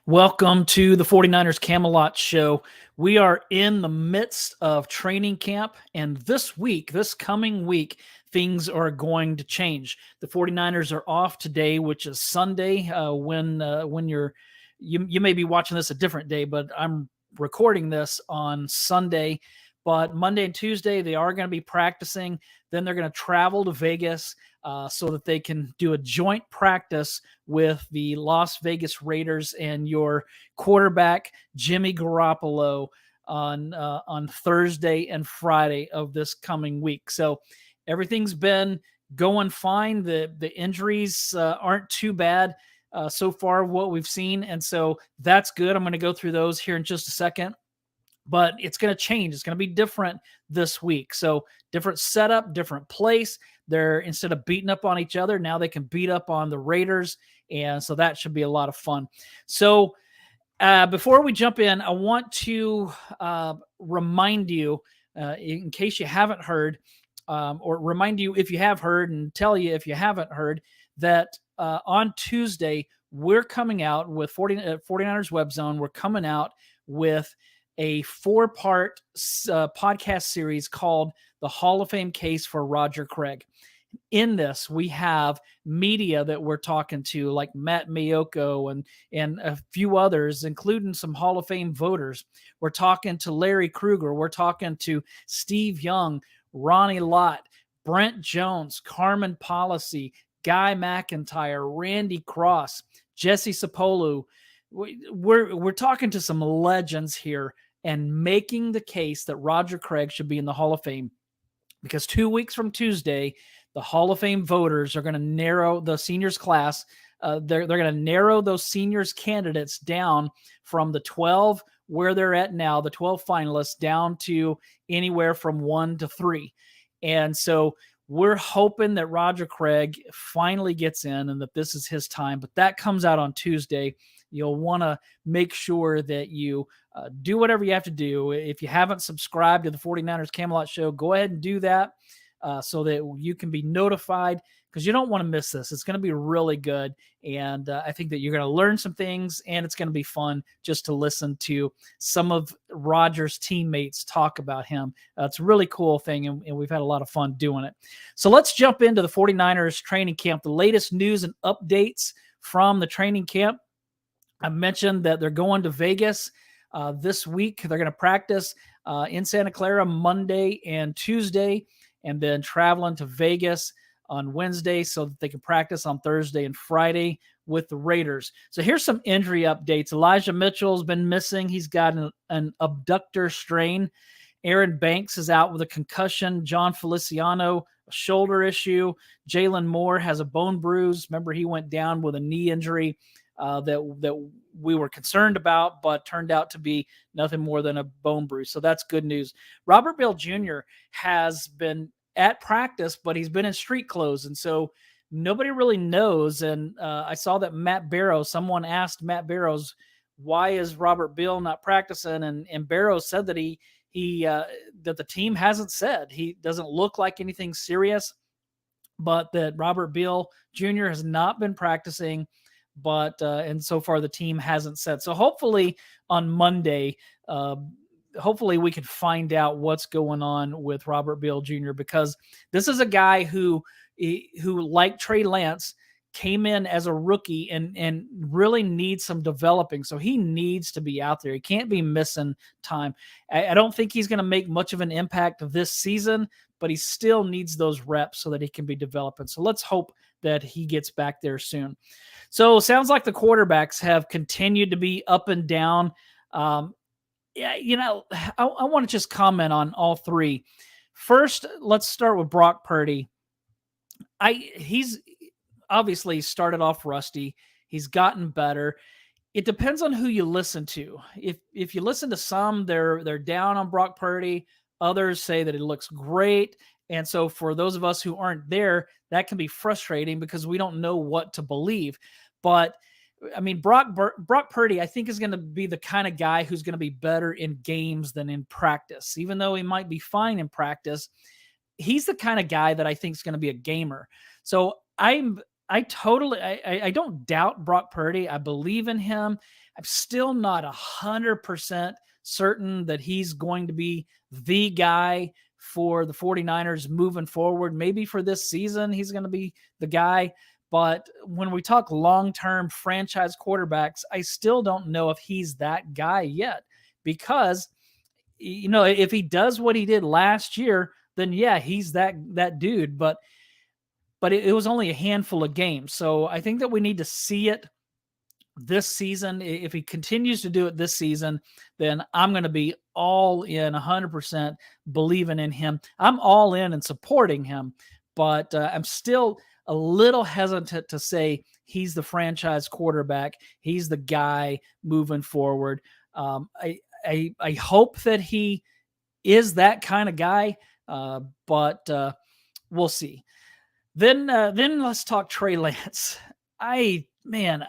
Welcome to the 49ers Camelot Show. We are in the midst of training camp, and this coming week, things are going to change. The 49ers are off today, which is Sunday. When you may be watching this a different day, but I'm recording this on Sunday. But Monday and Tuesday, they are going to be practicing. Then they're going to travel to Vegas so that they can do a joint practice with the Las Vegas Raiders and your quarterback, Jimmy Garoppolo, on Thursday and Friday of this coming week. So everything's been going fine. The injuries aren't too bad so far, what we've seen. And so that's good. I'm going to go through those here in just a second. But it's going to change. It's going to be different this week. So different setup, different place. They're, instead of beating up on each other, now they can beat up on the Raiders. And so that should be a lot of fun. So before we jump in, I want to remind you, in case you haven't heard, or remind you if you have heard and tell you if you haven't heard, that on Tuesday, we're coming out with 49ers Web Zone. We're coming out with a 4-part podcast series called The Hall of Fame Case for Roger Craig. In this, we have media that we're talking to, like Matt Mayoko and a few others, including some Hall of Fame voters. We're talking to Larry Krueger. We're talking to Steve Young, Ronnie Lott, Brent Jones, Carmen Policy, Guy McIntyre, Randy Cross, Jesse Sapolu. We're talking to some legends here and making the case that Roger Craig should be in the Hall of Fame, because 2 weeks from Tuesday, the Hall of Fame voters are going to narrow the seniors class. They're going to narrow those seniors candidates down from the 12 where they're at now, the 12 finalists, down to anywhere from 1 to 3. And so we're hoping that Roger Craig finally gets in and that this is his time, but that comes out on Tuesday. You'll want to make sure that you do whatever you have to do. If you haven't subscribed to the 49ers Camelot Show, go ahead and do that so that you can be notified, because you don't want to miss this. It's going to be really good, and I think that you're going to learn some things, and it's going to be fun just to listen to some of Roger's teammates talk about him. It's a really cool thing, and we've had a lot of fun doing it. So let's jump into the 49ers training camp, the latest news and updates from the training camp. I mentioned that they're going to Vegas this week. They're going to practice in Santa Clara Monday and Tuesday, and then traveling to Vegas on Wednesday so that they can practice on Thursday and Friday with the Raiders. So here's some injury updates. Elijah Mitchell's been missing. He's got an abductor strain. Aaron Banks is out with a concussion. John Feliciano, a shoulder issue. Jalen Moore has a bone bruise. Remember, he went down with a knee injury that we were concerned about, but turned out to be nothing more than a bone bruise. So that's good news. Robert Bell Jr. has been at practice, but he's been in street clothes, and so nobody really knows. And I saw that Matt Barrows, someone asked Matt Barrows, why is Robert Bell not practicing? And Barrows said that that the team hasn't said. He doesn't look like anything serious, but that Robert Bell Jr. has not been practicing. But and so far the team hasn't said. So hopefully on Monday, hopefully we can find out what's going on with Robert Bell Jr., because this is a guy who like Trey Lance, came in as a rookie and really needs some developing. So he needs to be out there. He can't be missing time. I don't think he's going to make much of an impact this season, but he still needs those reps so that he can be developing. So let's hope that he gets back there soon. So sounds like the quarterbacks have continued to be up and down. I want to just comment on all three. First, let's start with Brock Purdy. He's obviously started off rusty. He's gotten better. It depends on who you listen to. If you listen to some, they're down on Brock Purdy. Others say that it looks great. And so for those of us who aren't there, that can be frustrating because we don't know what to believe. But I mean, Brock Purdy, I think, is going to be the kind of guy who's going to be better in games than in practice. Even though he might be fine in practice, he's the kind of guy that I think is going to be a gamer. So I'm I don't doubt Brock Purdy. I believe in him. I'm still not 100% certain that he's going to be the guy for the 49ers moving forward. Maybe for this season, he's going to be the guy. But when we talk long-term franchise quarterbacks, I still don't know if he's that guy yet, because, if he does what he did last year, then yeah, he's that dude. But it was only a handful of games. So I think that we need to see it this season. If he continues to do it this season, then I'm going to be all in 100% believing in him. I'm all in and supporting him, but I'm still a little hesitant to say he's the franchise quarterback. He's the guy moving forward. I hope that he is that kind of guy, but we'll see. Then let's talk Trey Lance. I don't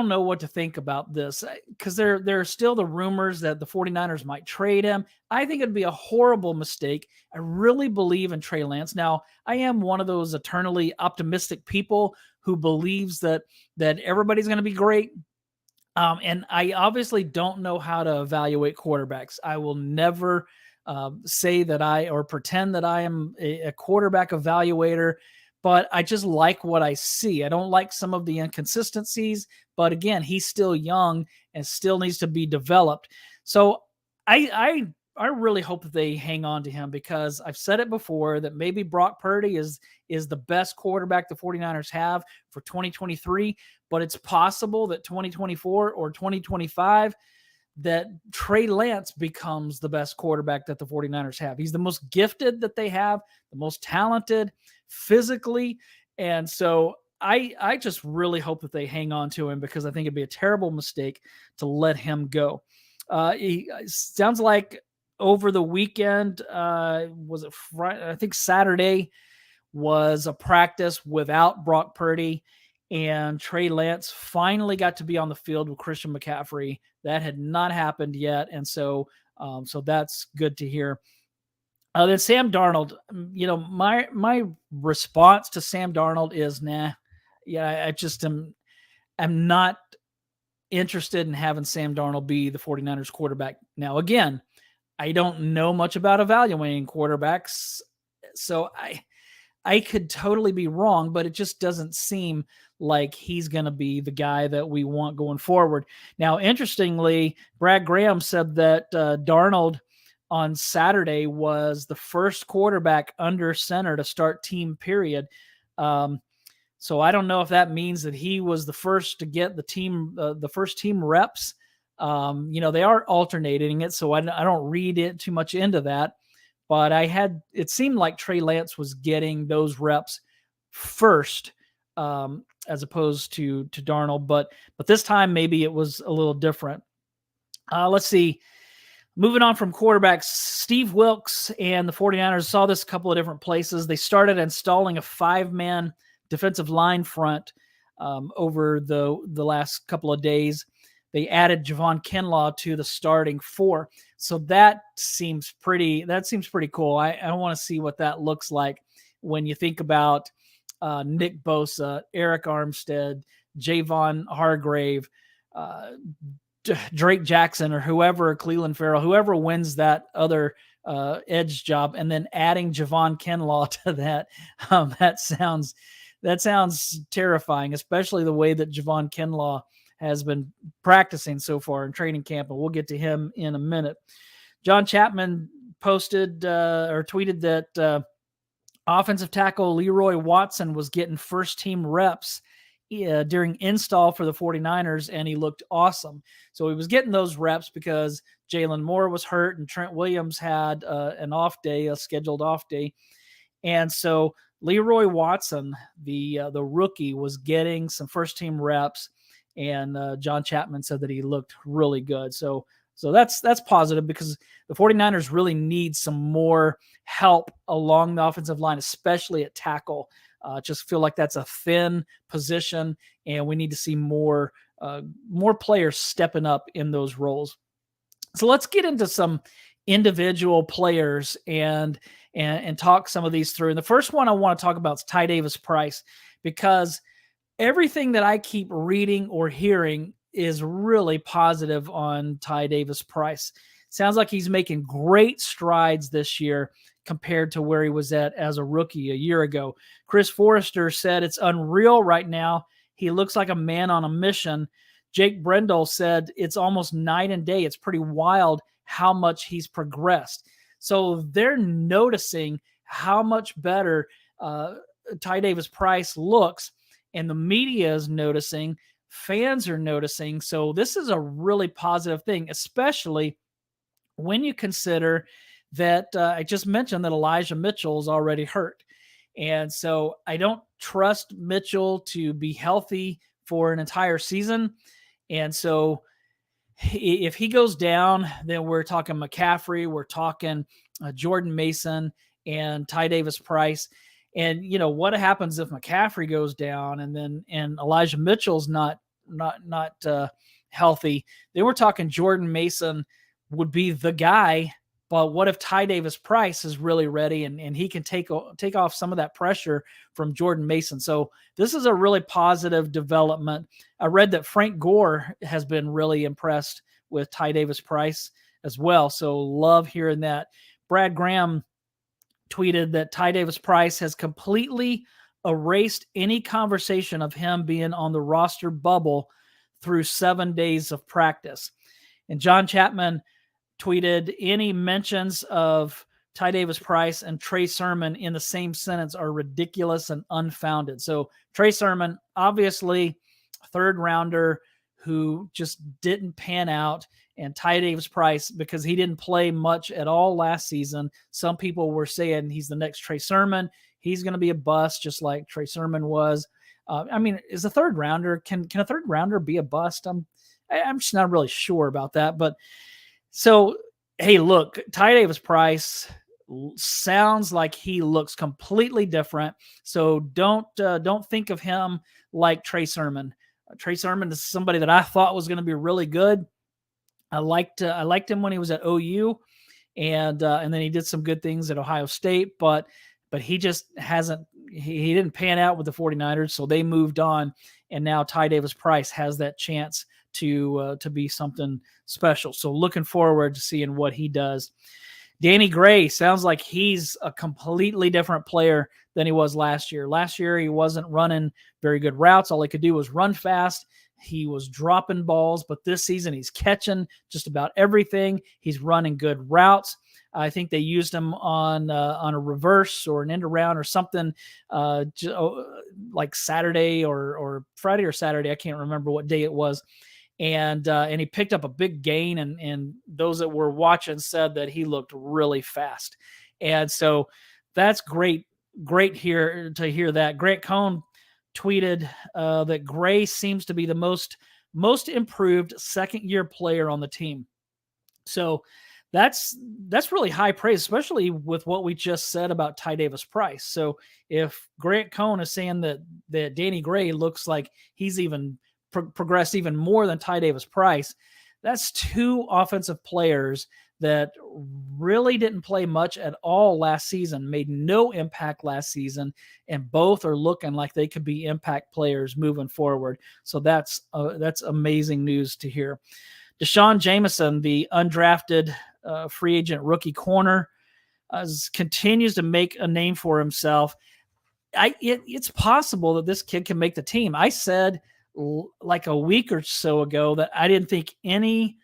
know what to think about this, because there are still the rumors that the 49ers might trade him. I think it'd be a horrible mistake. I really believe in Trey Lance. Now, I am one of those eternally optimistic people who believes that everybody's going to be great. And I obviously don't know how to evaluate quarterbacks. I will never say that or pretend that I am a quarterback evaluator, but I just like what I see. I don't like some of the inconsistencies, but again, he's still young and still needs to be developed. So I really hope that they hang on to him, because I've said it before that maybe Brock Purdy is the best quarterback the 49ers have for 2023, but it's possible that 2024 or 2025 that Trey Lance becomes the best quarterback that the 49ers have. He's the most gifted that they have, the most talented physically. And so I just really hope that they hang on to him, because I think it'd be a terrible mistake to let him go. He sounds like over the weekend, was it Friday? I think Saturday was a practice without Brock Purdy, and Trey Lance finally got to be on the field with Christian McCaffrey. That had not happened yet, and so that's good to hear. Then Sam Darnold, my response to Sam Darnold is nah. Yeah, I just am not interested in having Sam Darnold be the 49ers quarterback. Now, again, I don't know much about evaluating quarterbacks, so I could totally be wrong, but it just doesn't seem like he's going to be the guy that we want going forward. Now, interestingly, Brad Graham said that Darnold on Saturday was the first quarterback under center to start team period. So I don't know if that means that he was the first to get the first team reps. They are alternating it, so I don't read it too much into that. But it seemed like Trey Lance was getting those reps first, as opposed to Darnold. But this time maybe it was a little different. Let's see. Moving on from quarterbacks, Steve Wilks and the 49ers saw this a couple of different places. They started installing a 5-man defensive line front over the last couple of days. They added Javon Kenlaw to the starting 4. So that seems pretty cool. I want to see what that looks like when you think about Nick Bosa, Eric Armstead, Javon Hargrave, Drake Jackson, or whoever, Cleveland Farrell, whoever wins that other edge job, and then adding Javon Kenlaw to that. That sounds terrifying, especially the way that Javon Kenlaw has been practicing so far in training camp, and we'll get to him in a minute. John Chapman posted or tweeted that offensive tackle Leroy Watson was getting first-team reps during install for the 49ers, and he looked awesome. So he was getting those reps because Jalen Moore was hurt and Trent Williams had a scheduled off day. And so Leroy Watson, the rookie, was getting some first-team reps, and John Chapman said that he looked really good. So that's positive, because the 49ers really need some more help along the offensive line, especially at tackle. Just feel like that's a thin position, and we need to see more players stepping up in those roles. So let's get into some individual players and talk some of these through. And the first one I want to talk about is Ty Davis Price, because everything that I keep reading or hearing is really positive on Ty Davis Price. Sounds like he's making great strides this year compared to where he was at as a rookie a year ago. Chris Forrester said it's unreal right now. He looks like a man on a mission. Jake Brendel said it's almost night and day. It's pretty wild how much he's progressed. So they're noticing how much better Ty Davis Price looks, and the media is noticing, fans are noticing. So this is a really positive thing, especially when you consider that I just mentioned that Elijah Mitchell is already hurt. And so I don't trust Mitchell to be healthy for an entire season. And so if he goes down, then we're talking McCaffrey, we're talking Jordan Mason and Ty Davis Price. And what happens if McCaffrey goes down and Elijah Mitchell's not healthy? Then we're talking Jordan Mason would be the guy. But what if Ty Davis Price is really ready and he can take off some of that pressure from Jordan Mason? So this is a really positive development. I read that Frank Gore has been really impressed with Ty Davis Price as well. So love hearing that. Brad Graham tweeted that Ty Davis Price has completely erased any conversation of him being on the roster bubble through 7 days of practice. And John Chapman tweeted, any mentions of Ty Davis Price and Trey Sermon in the same sentence are ridiculous and unfounded. So Trey Sermon, obviously third rounder who just didn't pan out, and Ty Davis Price, because he didn't play much at all last season. Some people were saying he's the next Trey Sermon. He's going to be a bust just like Trey Sermon was. Is a third rounder, can a third rounder be a bust? I'm just not really sure about that, but so, hey, look, Ty Davis Price sounds like he looks completely different. So don't think of him like Trey Sermon. Trey Sermon is somebody that I thought was going to be really good. I liked him when he was at OU, and then he did some good things at Ohio State, but he just hasn't. He didn't pan out with the 49ers, so they moved on, and now Ty Davis Price has that chance to be something special. So looking forward to seeing what he does. Danny Gray sounds like he's a completely different player than he was last year. Last year, he wasn't running very good routes. All he could do was run fast. He was dropping balls, but this season he's catching just about everything. He's running good routes. I think they used him on a reverse or an end around or something like Saturday or Friday or Saturday. I can't remember what day it was. And he picked up a big gain, and those that were watching said that he looked really fast. And so that's great to hear that. Grant Cohn tweeted that Gray seems to be the most improved second-year player on the team. So that's really high praise, especially with what we just said about Ty Davis Price. So if Grant Cohn is saying that Danny Gray looks like he's even progressed even more than Ty Davis Price, that's two offensive players that really didn't play much at all last season, made no impact last season, and both are looking like they could be impact players moving forward. So that's amazing news to hear. Deshaun Jameson, the undrafted free agent rookie corner, continues to make a name for himself. It's possible that this kid can make the team. I said like a week or so ago that I didn't think any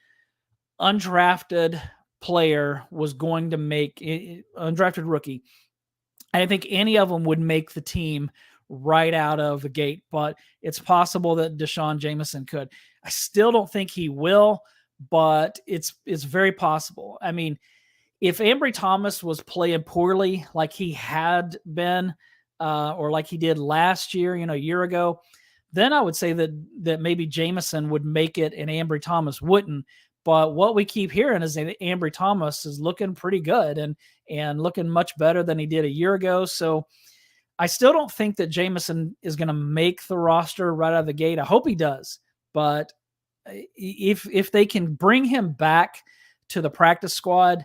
undrafted player was going to make undrafted rookie. I didn't think any of them would make the team right out of the gate, but it's possible that Deshaun Jameson could. I still don't think he will, but it's very possible. I mean, if Ambry Thomas was playing poorly like he had been or like he did last year, a year ago, then I would say that maybe Jameson would make it and Ambry Thomas wouldn't. But what we keep hearing is that Ambry Thomas is looking pretty good and looking much better than he did a year ago. So I still don't think that Jameson is going to make the roster right out of the gate. I hope he does. But if they can bring him back to the practice squad,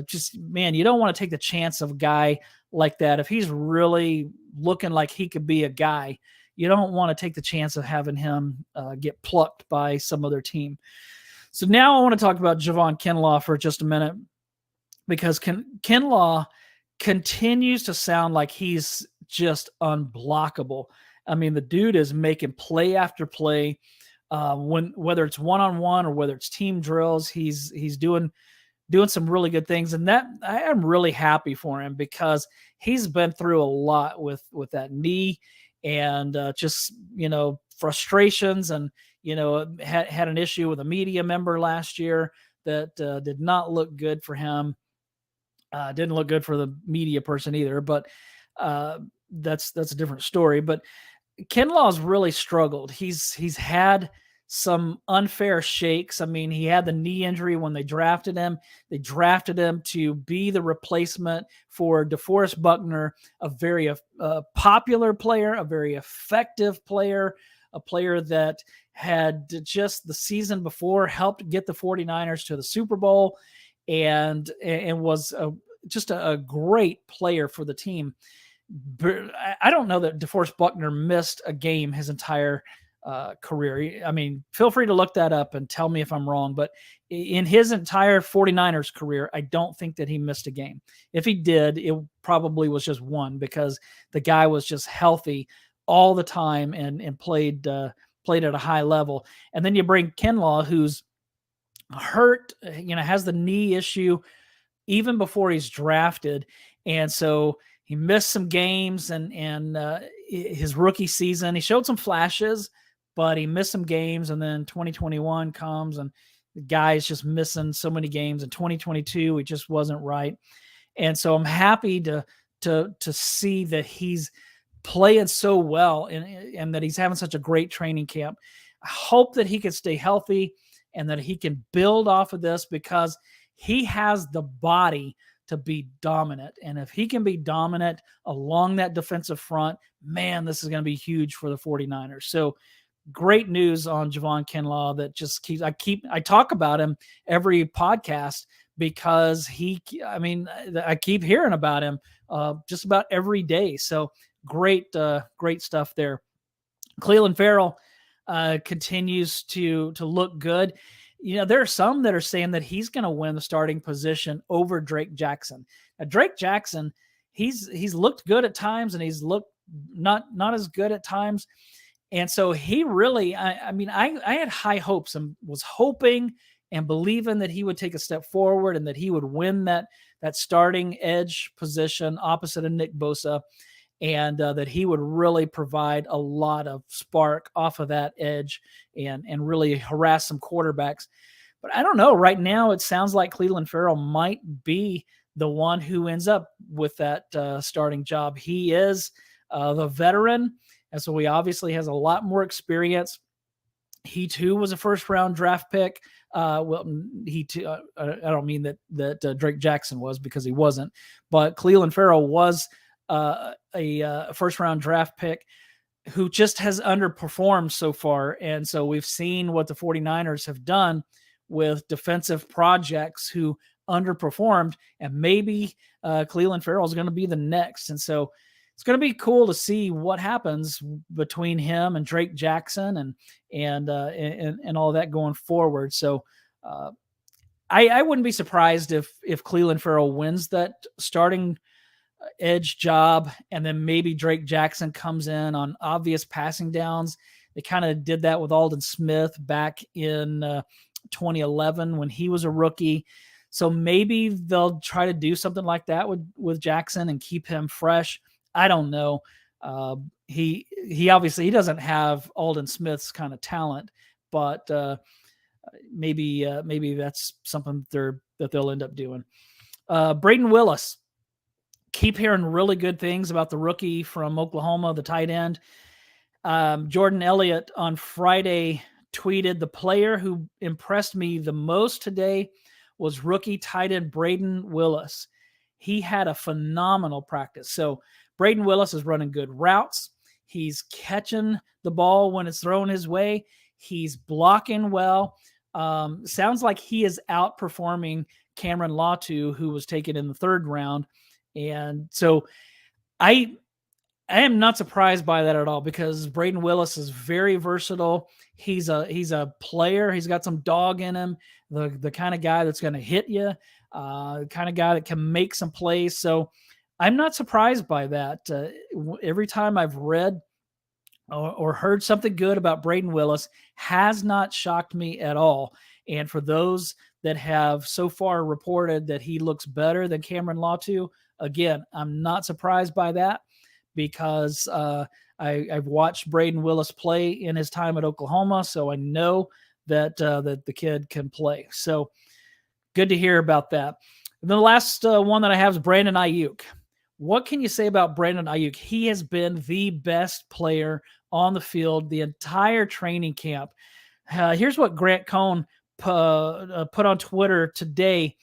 just, man, you don't want to take the chance of a guy like that. If he's really looking like he could be a guy, you don't want to take the chance of having him get plucked by some other team. So now I want to talk about Javon Kenlaw for just a minute, because Kenlaw continues to sound like he's just unblockable. I mean, the dude is making play after play. Whether it's one-on-one or whether it's team drills, he's doing some really good things, and that I am really happy for him, because he's been through a lot with that knee, and just, frustrations, and had an issue with a media member last year that did not look good for him. Didn't look good for the media person either, but that's a different story. But Kinlaw's really struggled. He's had some unfair shakes. I mean, he had the knee injury when they drafted him. They drafted him to be the replacement for DeForest Buckner, a very popular player, a very effective player, a player that had just the season before helped get the 49ers to the Super Bowl, and was just a great player for the team. I don't know that DeForest Buckner missed a game his entire career. I mean, feel free to look that up and tell me if I'm wrong, but in his entire 49ers career, I don't think that he missed a game. If he did, it probably was just one, because the guy was just healthy all the time and played at a high level. And then you bring Kenlaw, who's hurt, has the knee issue even before he's drafted. And so he missed some games, and his rookie season, he showed some flashes, but he missed some games. And then 2021 comes, and the guy's just missing so many games. In 2022, it just wasn't right. And so I'm happy to see that he's playing so well, and that he's having such a great training camp. I hope that he can stay healthy and that he can build off of this, because he has the body to be dominant. And if he can be dominant along that defensive front, man, this is going to be huge for the 49ers. So great news on Javon Kenlaw. That just I talk about him every podcast, because I keep hearing about him just about every day. So great stuff there. Clelin Ferrell continues to look good. There are some that are saying that he's going to win the starting position over Drake Jackson. Now, Drake Jackson, he's looked good at times, and he's looked not as good at times. And so he really, I had high hopes and was hoping and believing that he would take a step forward and that he would win that starting edge position opposite of Nick Bosa, and that he would really provide a lot of spark off of that edge and really harass some quarterbacks. But I don't know. Right now, it sounds like Clelin Ferrell might be the one who ends up with that starting job. He is the veteran, and so he obviously has a lot more experience. He too was a first-round draft pick. He too. I don't mean that Drake Jackson was, because he wasn't, but Clelin Ferrell was a first-round draft pick who just has underperformed so far. And so we've seen what the 49ers have done with defensive projects who underperformed, and maybe Clelin Ferrell is going to be the next. And so it's going to be cool to see what happens between him and Drake Jackson and all that going forward. So I wouldn't be surprised if Clelin Ferrell wins that starting edge job, and then maybe Drake Jackson comes in on obvious passing downs. They kind of did that with Aldon Smith back in 2011 when he was a rookie. So maybe they'll try to do something like that with Jackson and keep him fresh. I don't know. He obviously doesn't have Aldon Smith's kind of talent, but maybe that's something that they'll end up doing. Braden Willis. Keep hearing really good things about the rookie from Oklahoma, the tight end. Jordan Elliott on Friday tweeted, "The player who impressed me the most today was rookie tight end Braden Willis. He had a phenomenal practice." So Braden Willis is running good routes. He's catching the ball when it's thrown his way. He's blocking well. Sounds like he is outperforming Cameron Latu, who was taken in the 3rd round. And so I am not surprised by that at all, because Braden Willis is very versatile. He's a player. He's got some dog in him, the kind of guy that's going to hit you, the kind of guy that can make some plays. So I'm not surprised by that. Every time I've read or heard something good about Braden Willis, has not shocked me at all. And for those that have so far reported that he looks better than Cameron Latu, again, I'm not surprised by that, because I've watched Braden Willis play in his time at Oklahoma, so I know that that the kid can play. So good to hear about that. And then the last one that I have is Brandon Aiyuk. What can you say about Brandon Aiyuk? He has been the best player on the field the entire training camp. Here's what Grant Cohn put on Twitter today.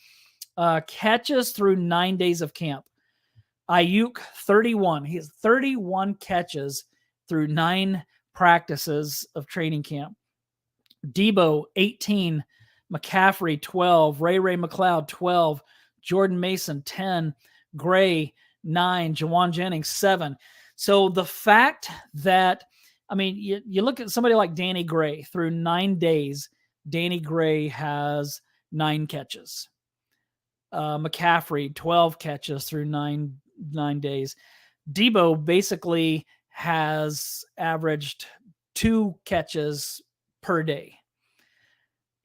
Catches through 9 days of camp. Aiyuk, 31. He has 31 catches through 9 practices of training camp. Debo, 18. McCaffrey, 12. Ray McLeod, 12. Jordan Mason, 10. Gray, 9. Jawan Jennings, 7. So the fact that, I mean, you look at somebody like Danny Gray, through 9 days, Danny Gray has 9 catches. McCaffrey, 12 catches through 9 days. Debo basically has averaged 2 catches per day.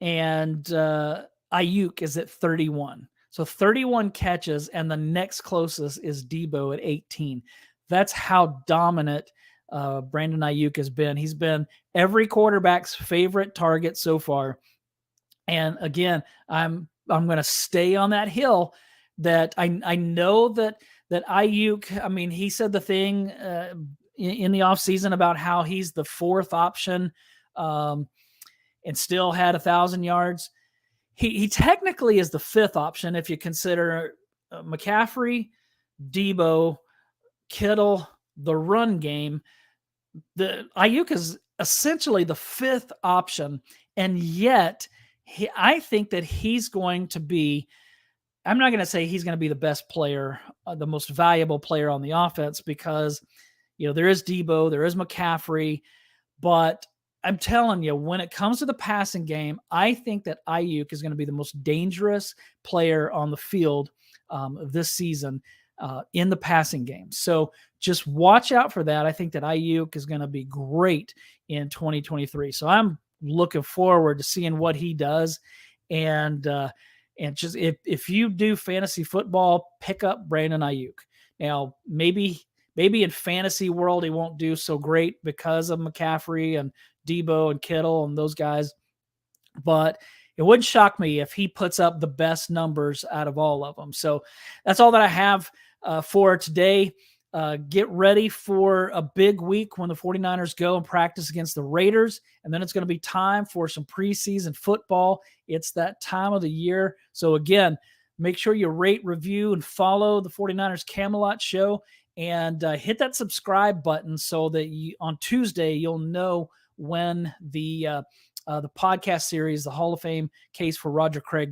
And Aiyuk is at 31. So 31 catches, and the next closest is Debo at 18. That's how dominant Brandon Aiyuk has been. He's been every quarterback's favorite target so far. And again, I'm going to stay on that hill that I know that Aiyuk, I mean, he said the thing in the offseason about how he's the 4th option and still had 1,000 yards. He technically is the 5th option if you consider McCaffrey, Debo, Kittle, the run game. The Aiyuk is essentially the 5th option, and yet I think that he's going to be, I'm not going to say he's going to be the best player, the most valuable player on the offense, because, there is Debo, there is McCaffrey, but I'm telling you, when it comes to the passing game, I think that Aiyuk is going to be the most dangerous player on the field this season in the passing game. So just watch out for that. I think that Aiyuk is going to be great in 2023. So I'm looking forward to seeing what he does. And just if you do fantasy football, pick up Brandon Aiyuk. Now, maybe in fantasy world, he won't do so great because of McCaffrey and Debo and Kittle and those guys, but it wouldn't shock me if he puts up the best numbers out of all of them. So that's all that I have for today. Get ready for a big week when the 49ers go and practice against the Raiders. And then it's going to be time for some preseason football. It's that time of the year. So again, make sure you rate, review, and follow the 49ers Camelot Show, and hit that subscribe button so that on Tuesday, you'll know when the podcast series, the Hall of Fame Case for Roger Craig,